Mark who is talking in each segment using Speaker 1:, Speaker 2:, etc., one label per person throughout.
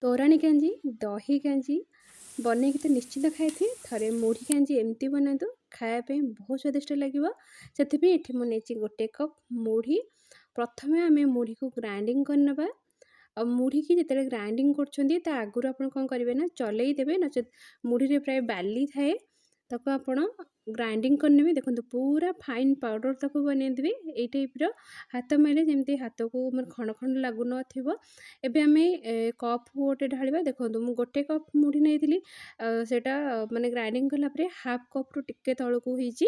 Speaker 1: ତୋରାଣୀ କାଞ୍ଜି, ଦହି କାଞ୍ଜି ବନେଇକି ତ ନିଶ୍ଚିନ୍ତ ଖାଇଥିବେ। ଥରେ ମୁଢ଼ି କାଞ୍ଜି ଏମିତି ବନାନ୍ତୁ, ଖାଇବା ପାଇଁ ବହୁତ ସ୍ୱାଦିଷ୍ଟ ଲାଗିବ। ସେଥିପାଇଁ ଏଠି ମୁଁ ନେଇଛି 1 କପ୍ ମୁଢ଼ି। ପ୍ରଥମେ ଆମେ ମୁଢ଼ିକୁ ଗ୍ରାଇଣ୍ଡିଙ୍ଗ କରିନେବା। ଆଉ ମୁଢ଼ିକି ଯେତେବେଳେ ଗ୍ରାଇଣ୍ଡିଙ୍ଗ କରୁଛନ୍ତି ତା ଆଗରୁ ଆପଣ କ'ଣ କରିବେ ନା ଚଲେଇ ଦେବେ, ନଚେତ୍ ମୁଢ଼ିରେ ପ୍ରାୟ ବାଲି ଥାଏ, ତାକୁ ଆପଣ ଗ୍ରାଇଣ୍ଡିଙ୍ଗ କରିନେବେ। ଦେଖନ୍ତୁ ପୁରା ଫାଇନ୍ ପାଉଡ଼ର ତାକୁ ବନେଇଦେବେ ଏଇ ଟାଇପ୍ର। ହାତ ମାରିଲେ ଯେମିତି ହାତକୁ ମାନେ ଖଣ୍ଡ ଖଣ୍ଡ ଲାଗୁନଥିବ। ଏବେ ଆମେ କପ୍ ଗୋଟେ ଢାଳିବା। ଦେଖନ୍ତୁ ମୁଁ 1 କପ୍ ମୁଢ଼ି ନେଇଥିଲି, ସେଇଟା ମାନେ ଗ୍ରାଇଣ୍ଡିଙ୍ଗ କଲା ପରେ ହାଫ୍ କପ୍‌ରୁ ଟିକେ ତଳକୁ ହେଇଛି।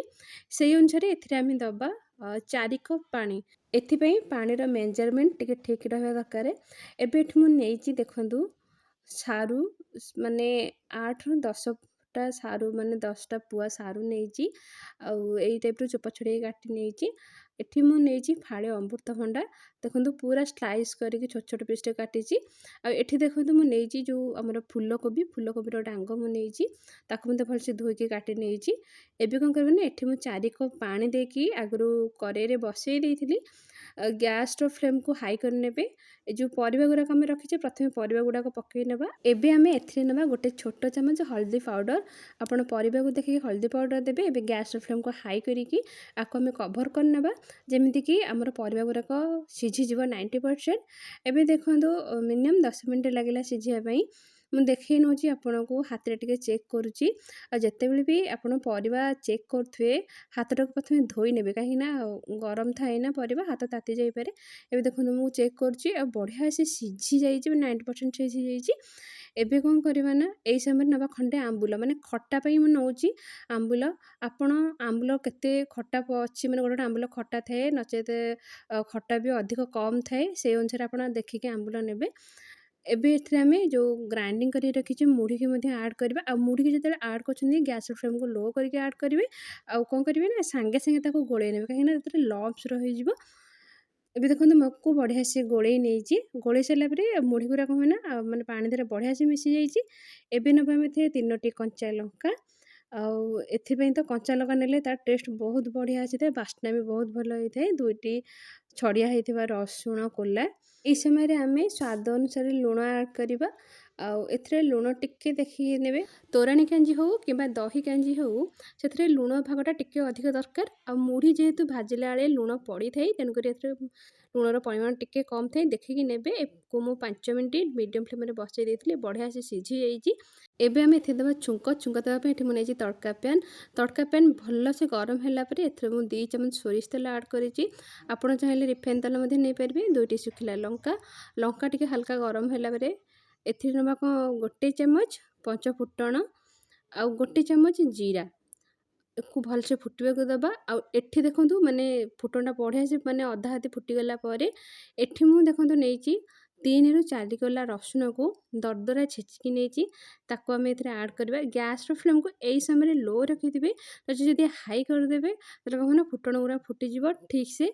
Speaker 1: ସେଇ ଅନୁସାରେ ଏଥିରେ ଆମେ ଦେବା 4 କପ୍ ପାଣି। ଏଥିପାଇଁ ପାଣିର ମେଜରମେଣ୍ଟ ଟିକେ ଠିକ୍ ରହିବା ଦରକାର। ଏବେ ଏଠି ମୁଁ ନେଇଛି ଦେଖନ୍ତୁ ସାରୁ, ମାନେ 8ରୁ 10ଟା ସାରୁ, ମାନେ 10ଟା ପୁଆ ସାରୁ ନେଇଛି। ଆଉ ଏଇ ଟାଇପ୍‌ର ଚୋପା ଛଡ଼େଇକି କାଟି ନେଇଛି। ଏଠି ମୁଁ ନେଇଛି ଫାଳେ ଅମୃତଭଣ୍ଡା। ଦେଖନ୍ତୁ ପୁରା ସ୍ଲାଇସ୍ କରିକି ଛୋଟ ଛୋଟ ପିସ୍‌ରେ କାଟିଛି। ଆଉ ଏଠି ଦେଖନ୍ତୁ ମୁଁ ନେଇଛି ଯେଉଁ ଆମର ଫୁଲକୋବି, ଫୁଲକୋବିର ଡାଙ୍ଗ ମୁଁ ନେଇଛି। ତାକୁ ମଧ୍ୟ ଭଲସେ ଧୋଇକି କାଟି ନେଇଛି। ଏବେ କ'ଣ କରିବେ ନା ଏଠି ମୁଁ 4 କପ୍ ପାଣି ଦେଇକି ଆଗରୁ କଡ଼େଇରେ ବସେଇ ଦେଇଥିଲି। ଗ୍ୟାସ୍‌ର ଫ୍ଲେମ୍‌କୁ ହାଇ କରିନେବେ। ଏ ଯେଉଁ ପରିବା ଗୁଡ଼ାକ ଆମେ ରଖିଛେ, ପ୍ରଥମେ ପରିବା ଗୁଡ଼ାକ ପକେଇ ନେବା। ଏବେ ଆମେ ଏଥିରେ ନେବା 1 ଛୋଟ ଚାମଚ ହଳଦୀ ପାଉଡ଼ର। ଆପଣ ପରିବାକୁ ଦେଖିକି ହଳଦୀ ପାଉଡ଼ର ଦେବେ। ଏବେ ଗ୍ୟାସ୍‌ର ଫ୍ଲେମ୍‌କୁ ହାଇ କରିକି ଆକୁ ଆମେ କଭର୍ କରିନେବା, ଯେମିତିକି ଆମର ପରିବା ଗୁଡ଼ାକ ସିଝିଯିବ 90%। ଏବେ ଦେଖନ୍ତୁ ମିନିମମ୍ 10 ମିନିଟ୍ ଲାଗିଲା ସିଝିବା ପାଇଁ। ମୁଁ ଦେଖେଇ ନେଉଛି ଆପଣଙ୍କୁ, ହାତରେ ଟିକେ ଚେକ୍ କରୁଛି। ଆଉ ଯେତେବେଳେ ବି ଆପଣ ପରିବା ଚେକ୍ କରୁଥିବେ, ହାତଟାକୁ ପ୍ରଥମେ ଧୋଇ ନେବେ, କାହିଁକିନା ଗରମ ଥାଏ ନା ପରିବା, ହାତ ତାତି ଯାଇପାରେ। ଏବେ ଦେଖନ୍ତୁ ମୁଁ ଚେକ୍ କରୁଛି, ଆଉ ବଢ଼ିଆ ସେ ସିଝି ଯାଇଛି, 90% ସିଝିଯାଇଛି। ଏବେ କ'ଣ କରିବା ନା ଏଇ ସମୟରେ ନେବା ଖଣ୍ଡେ ଆମ୍ବୁଲ, ମାନେ ଖଟା ପାଇଁ ମୁଁ ନେଉଛି ଆମ୍ବୁଲ। ଆପଣ ଆମ୍ବୁଲ କେତେ ଖଟା ଅଛି, ମାନେ ଗୋଟେ ଆମ୍ବୁଲ ଖଟା ଥାଏ, ନଚେତ୍ ଖଟା ବି ଅଧିକ କମ୍ ଥାଏ, ସେଇ ଅନୁସାରେ ଆପଣ ଦେଖିକି ଆମ୍ବୁଲ ନେବେ। ଏବେ ଏଥିରେ ଆମେ ଯେଉଁ ଗ୍ରାଇଣ୍ଡିଙ୍ଗ କରିକି ରଖିଛେ ମୁଢ଼ିକି ମଧ୍ୟ ଆଡ଼୍ କରିବା। ଆଉ ମୁଢ଼ିକି ଯେତେବେଳେ ଆଡ଼୍ କରୁଛନ୍ତି ଗ୍ୟାସ୍‌ର ଫ୍ଲେମ୍‌କୁ ଲୋ କରିକି ଆଡ଼୍ କରିବେ। ଆଉ କ'ଣ କରିବେ ନା ସାଙ୍ଗେ ସାଙ୍ଗେ ତାକୁ ଗୋଳେଇ ନେବେ, କାହିଁକିନା ସେଥିରେ ଲମ୍ପସ୍ ରହିଯିବ। ଏବେ ଦେଖନ୍ତୁ ମକୁ ବଢ଼ିଆ ସେ ଗୋଳେଇ ନେଇଛି। ଗୋଳେଇ ସାରିଲା ପରେ ମୁଢ଼ି ଗୁଡ଼ା କ'ଣ ହୁଏ ନା ମାନେ ପାଣି ଦେହରେ ବଢ଼ିଆ ସେ ମିଶି ଯାଇଛି। ଏବେ ନେବା ଆମେ ଏଥିରେ 3ଟି କଞ୍ଚା ଲଙ୍କା। ଆଉ ଏଥିପାଇଁ ତ କଞ୍ଚା ଲଙ୍କା ନେଲେ ତାର ଟେଷ୍ଟ ବହୁତ ବଢ଼ିଆ ଆସିଥାଏ, ବାସ୍ନା ବି ବହୁତ ଭଲ ହେଇଥାଏ। 2ଟି ଛଡ଼ିଆ ହେଇଥିବା ରସୁଣ କୋଲା। ଏହି ସମୟରେ ଆମେ ସ୍ୱାଦ ଅନୁସାରେ ଲୁଣ ଆଡ଼୍ କରିବା। ଆଉ ଏଥିରେ ଲୁଣ ଟିକେ ଦେଖିକି ନେବେ। ତୋରାଣୀ କାଞ୍ଜି ହେଉ କିମ୍ବା ଦହି କାଞ୍ଜି ହେଉ, ସେଥିରେ ଲୁଣ ଭାଗଟା ଟିକେ ଅଧିକ ଦରକାର। ଆଉ ମୁଢ଼ି ଯେହେତୁ ଭାଜିଲା ବେଳେ ଲୁଣ ପଡ଼ିଥାଏ, ତେଣୁକରି ଏଥିରେ ଲୁଣର ପରିମାଣ ଟିକେ କମ୍ ଥାଏ, ଦେଖିକି ନେବେ। ଏକୁ ମୁଁ 5 ମିନିଟ୍ ମିଡ଼ିୟମ୍ ଫ୍ଲେମ୍‌ରେ ବସାଇ ଦେଇଥିଲି, ବଢ଼ିଆ ସେ ସିଝି ଯାଇଛି। ଏବେ ଆମେ ଏଥିରେ ଦେବା ଛୁଙ୍କ। ଛୁଙ୍କ ଦେବା ପାଇଁ ଏଠି ମୁଁ ନେଇଛି ତଡ଼କା ପ୍ୟାନ୍। ତଡ଼କା ପ୍ୟାନ୍ ଭଲସେ ଗରମ ହେଲା ପରେ ଏଥିରେ ମୁଁ 2 ଚାମଚ ସୋରିଷ ତେଲ ଆଡ଼୍ କରିଛି। ଆପଣ ଚାହିଁଲେ ରିଫାଇନ୍ ତେଲ ମଧ୍ୟ ନେଇପାରିବେ। 2ଟି ଶୁଖିଲା ଲଙ୍କା। ଲଙ୍କା ଟିକେ ହାଲକା ଗରମ ହେଲା ପରେ ଏଥିରେ ନେବା କ'ଣ 1 ଚାମଚ ପଞ୍ଚ ଫୁଟଣ ଆଉ 1 ଚାମଚ ଜିରା। କୁ ଭଲସେ ଫୁଟିବାକୁ ଦେବା। ଆଉ ଏଠି ଦେଖନ୍ତୁ ମାନେ ଫୁଟଣଟା ବଢ଼ିଆ ସେ ମାନେ ଅଧା ଅଧି ଫୁଟିଗଲା ପରେ ଏଠି ମୁଁ ଦେଖନ୍ତୁ ନେଇଛି 3ରୁ 4 କୋଲା ରସୁଣକୁ ଦରଦରା ଛେଚିକି ନେଇଛି। ତାକୁ ଆମେ ଏଥିରେ ଆଡ଼୍ କରିବା। ଗ୍ୟାସ୍‌ର ଫ୍ଲେମ୍‌କୁ ଏଇ ସମୟରେ ଲୋ ରଖିଥିବେ, ନଚେତ୍ ଯଦି ହାଇ କରିଦେବେ ତାହେଲେ କ'ଣ ନା ଫୁଟଣ ଗୁଡ଼ା ଫୁଟିଯିବ ଠିକ୍‌ସେ,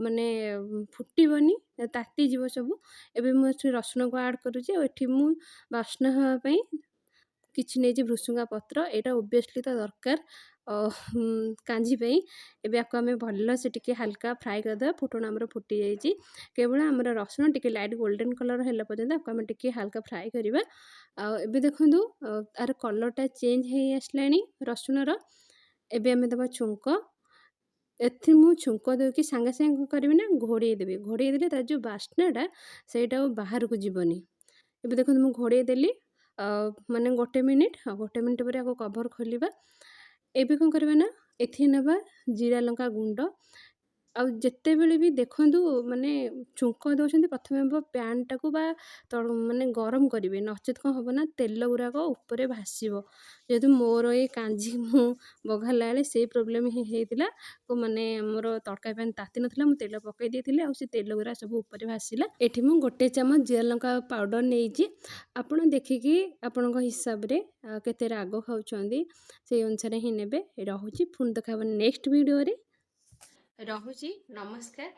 Speaker 1: ମାନେ ଫୁଟିବନି, ତାତିଯିବ ସବୁ। ଏବେ ମୁଁ ଏଠି ରସୁଣକୁ ଆଡ଼୍ କରୁଛି। ଆଉ ଏଠି ମୁଁ ବାସ୍ନା ହେବା ପାଇଁ କିଛି ନେଇଛି ଭୃସୁଙ୍ଗା ପତ୍ର। ଏଇଟା ଓବିୟସ୍‌ଲି ତ ଦରକାର କାଞ୍ଜି ପାଇଁ। ଏବେ ଆକୁ ଆମେ ଭଲସେ ଟିକେ ହାଲକା ଫ୍ରାଏ କରିଦେବା। ଫୁଟଣ ଆମର ଫୁଟି ଯାଇଛି। କେବଳ ଆମର ରସୁଣ ଟିକେ ଲାଇଟ୍ ଗୋଲ୍ଡେନ୍ କଲର୍ ହେଲା ପର୍ଯ୍ୟନ୍ତ ଆକୁ ଆମେ ଟିକେ ହାଲକା ଫ୍ରାଏ କରିବା। ଆଉ ଏବେ ଦେଖନ୍ତୁ ତାର କଲର୍‌ଟା ଚେଞ୍ଜ ହେଇ ଆସିଲାଣି ରସୁଣର। ଏବେ ଆମେ ଦେବା ଛୁଙ୍କ। ଏଥିରେ ମୁଁ ଛୁଙ୍କ ଦେଇକି ସାଙ୍ଗେ ସାଙ୍ଗେ କ'ଣ କରିବି ନା ଘୋଡ଼େଇ ଦେବି। ଘୋଡ଼େଇ ଦେଲେ ତାର ଯେଉଁ ବାସ୍ନାଟା ସେଇଟା ଆଉ ବାହାରକୁ ଯିବନି। ଏବେ ଦେଖନ୍ତୁ ମୁଁ ଘୋଡ଼େଇ ଦେଲି ମାନେ 1 ମିନିଟ୍। ଆଉ 1 ମିନିଟ୍ ପରେ ଆକୁ କଭର୍ ଖୋଲିବା। ଏବେ କ'ଣ କରିବା ନା ଏଥିରେ ନେବା ଜିରା ଲଙ୍କା ଗୁଣ୍ଡ। ଆଉ ଯେତେବେଳେ ବି ଦେଖନ୍ତୁ ମାନେ ଛୁଙ୍କ ଦେଉଛନ୍ତି, ପ୍ରଥମେ ପ୍ୟାନ୍‌ଟାକୁ ବା ମାନେ ଗରମ କରିବେ, ନଚେତ୍ କ'ଣ ହେବ ନା ତେଲ ଗୁଡ଼ାକ ଉପରେ ଭାସିବ। ଯେହେତୁ ମୋର ଏଇ କାଞ୍ଜି ମୁଁ ବଘାରିଲା ବେଳେ ସେଇ ପ୍ରୋବ୍ଲେମ୍ ହିଁ ହେଇଥିଲା। ମାନେ ଆମର ତଡ଼କା ପ୍ୟାନ୍ ତାତି ନଥିଲା, ମୁଁ ତେଲ ପକାଇ ଦେଇଥିଲି, ଆଉ ସେ ତେଲ ଗୁଡ଼ା ସବୁ ଉପରେ ଭାସିଲା। ଏଠି ମୁଁ 1 ଚାମଚ ଜିରା ଲଙ୍କା ପାଉଡ଼ର ନେଇଛି। ଆପଣ ଦେଖିକି ଆପଣଙ୍କ ହିସାବରେ କେତେ ରାଗ ଖାଉଛନ୍ତି ସେଇ ଅନୁସାରେ ହିଁ ନେବେ। ରହୁଛି, ପୁଣି ଦେଖା ହେବ ନେକ୍ସଟ ଭିଡ଼ିଓରେ। ରହୁଛି, ନମସ୍କାର।